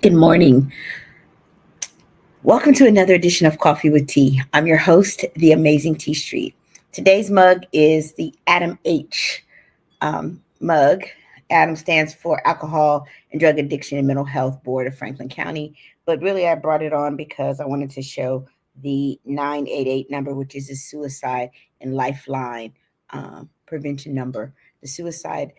Good morning. Welcome to another edition of Coffee with Tea. I'm your host, the amazing Tea Street. Today's mug is the Adam H mug. Adam stands for Alcohol and Drug Addiction and Mental Health Board of Franklin County. But really, I brought it on because I wanted to show the 988 number, which is a suicide and lifeline prevention number. The suicide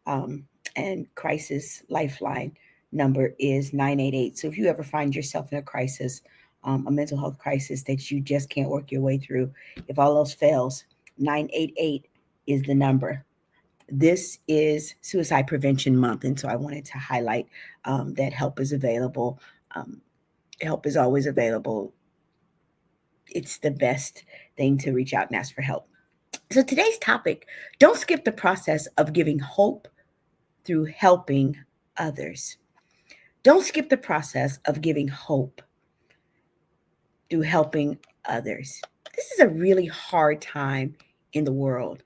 and crisis lifeline number is 988. So if you ever find yourself in a crisis, a mental health crisis that you just can't work your way through, if all else fails, 988 is the number. This is Suicide Prevention Month, and so I wanted to highlight that help is available. Help is always available. It's the best thing to reach out and ask for help. So today's topic, don't skip the process of giving hope through helping others. Don't skip the process of giving hope through helping others. This is a really hard time in the world,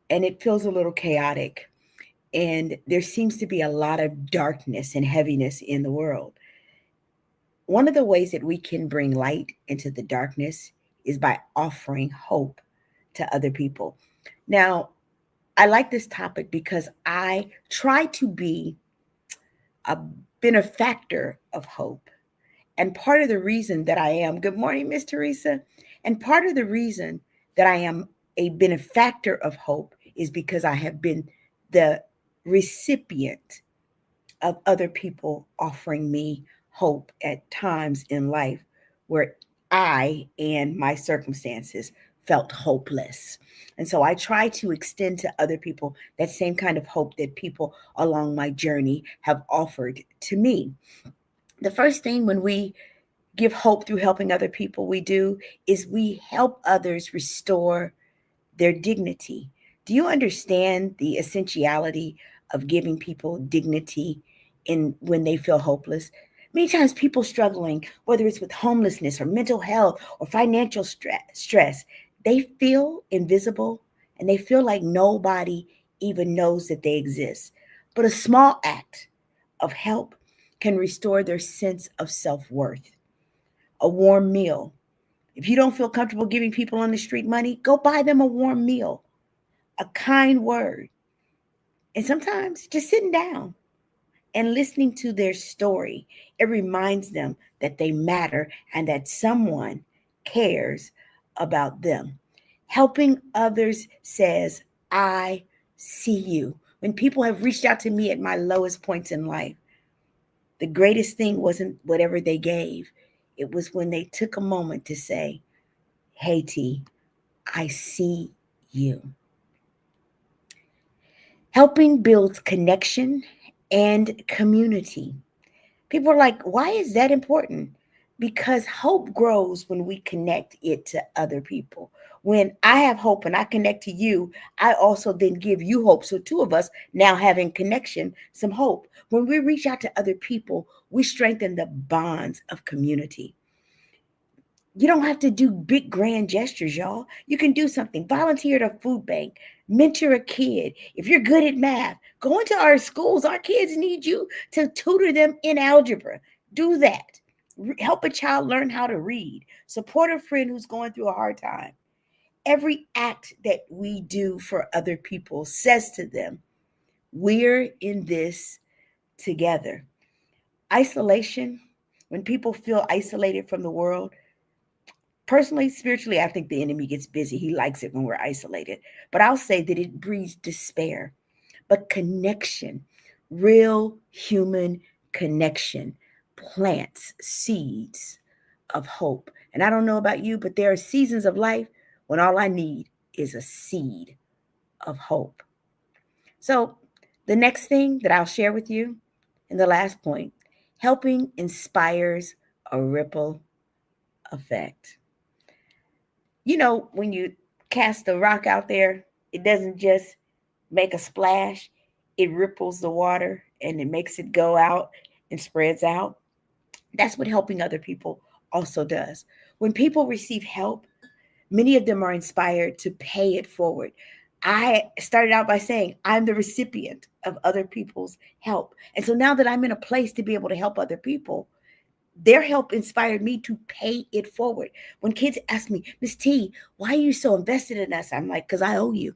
and it feels a little chaotic. And there seems to be a lot of darkness and heaviness in the world. One of the ways that we can bring light into the darkness is by offering hope to other people. Now, I like this topic because I try to be a benefactor of hope. And part of the reason that I am, good morning, Miss Teresa. And part of the reason that I am a benefactor of hope is because I have been the recipient of other people offering me hope at times in life where I and my circumstances felt hopeless. And so I try to extend to other people that same kind of hope that people along my journey have offered to me. The first thing when we give hope through helping other people, we do is we help others restore their dignity. Do you understand the essentiality of giving people dignity in when they feel hopeless? Many times people struggling, whether it's with homelessness or mental health or financial stress, they feel invisible and they feel like nobody even knows that they exist. But a small act of help can restore their sense of self-worth. A warm meal. If you don't feel comfortable giving people on the street money, go buy them a warm meal, a kind word. And sometimes just sitting down and listening to their story, it reminds them that they matter and that someone cares about them. Helping others says, I see you. When people have reached out to me at my lowest points in life, the greatest thing wasn't whatever they gave. It was when they took a moment to say, hey, T, I see you. Helping builds connection and community. People are like, why is that important? Because hope grows when we connect it to other people. When I have hope and I connect to you, I also then give you hope. So two of us now having connection, some hope. When we reach out to other people, we strengthen the bonds of community. You don't have to do big grand gestures, y'all. You can do something. Volunteer at a food bank, mentor a kid. If you're good at math, go into our schools. Our kids need you to tutor them in algebra. Do that. Help a child learn how to read. Support a friend who's going through a hard time. Every act that we do for other people says to them, we're in this together. Isolation, when people feel isolated from the world, personally, spiritually, I think the enemy gets busy. He likes it when we're isolated. But I'll say that it breeds despair. But connection, real human connection, plants seeds of hope. And I don't know about you, but there are seasons of life when all I need is a seed of hope. So, the next thing that I'll share with you, and the last point, helping inspires a ripple effect. You know, when you cast a rock out there, it doesn't just make a splash, it ripples the water and it makes it go out and spreads out. That's what helping other people also does. When people receive help, many of them are inspired to pay it forward. I started out by saying I'm the recipient of other people's help. And so now that I'm in a place to be able to help other people, their help inspired me to pay it forward. When kids ask me, Miss T, why are you so invested in us? I'm like, because I owe you.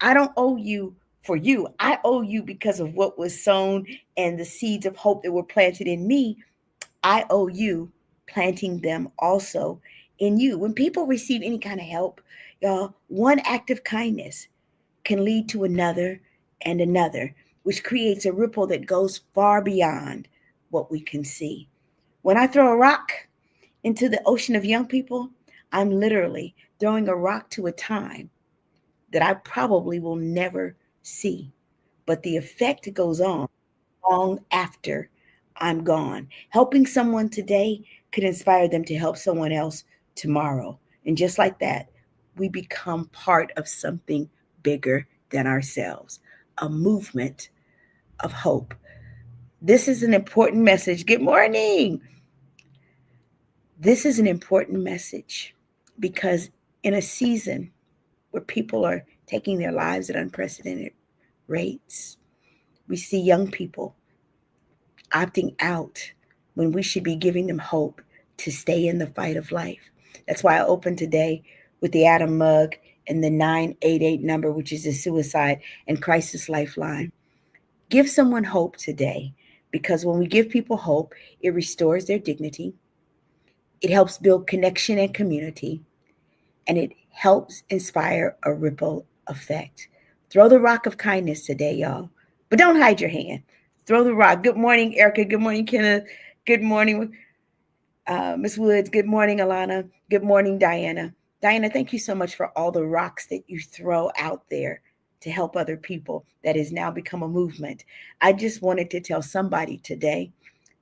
I don't owe you for you. I owe you because of what was sown and the seeds of hope that were planted in me. I owe you planting them also in you. When people receive any kind of help, y'all, one act of kindness can lead to another and another, which creates a ripple that goes far beyond what we can see. When I throw a rock into the ocean of young people, I'm literally throwing a rock to a time that I probably will never see. But the effect goes on long after I'm gone. Helping someone today could inspire them to help someone else tomorrow. And just like that, we become part of something bigger than ourselves, a movement of hope. This is an important message. Good morning. This is an important message because in a season where people are taking their lives at unprecedented rates, we see young people opting out when we should be giving them hope to stay in the fight of life. That's why I opened today with the Adam mug and the 988 number, which is the suicide and crisis lifeline. Give someone hope today because when we give people hope, it restores their dignity, it helps build connection and community, and it helps inspire a ripple effect. Throw the rock of kindness today, y'all. But don't hide your hand. Throw the rock. Good morning, Erica. Good morning, Kenneth. Good morning, Miss Woods. Good morning, Alana. Good morning, Diana. Diana, thank you so much for all the rocks that you throw out there to help other people. That has now become a movement. I just wanted to tell somebody today,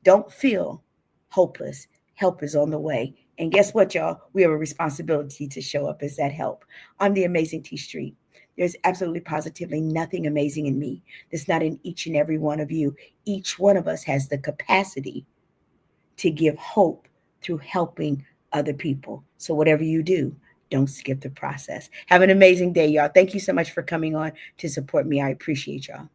don't feel hopeless. Help is on the way. And guess what, y'all? We have a responsibility to show up as that help. On the Amazing T Street, there's absolutely positively nothing amazing in me that's not in each and every one of you. Each one of us has the capacity to give hope through helping other people. So, whatever you do, don't skip the process. Have an amazing day, y'all. Thank you so much for coming on to support me. I appreciate y'all.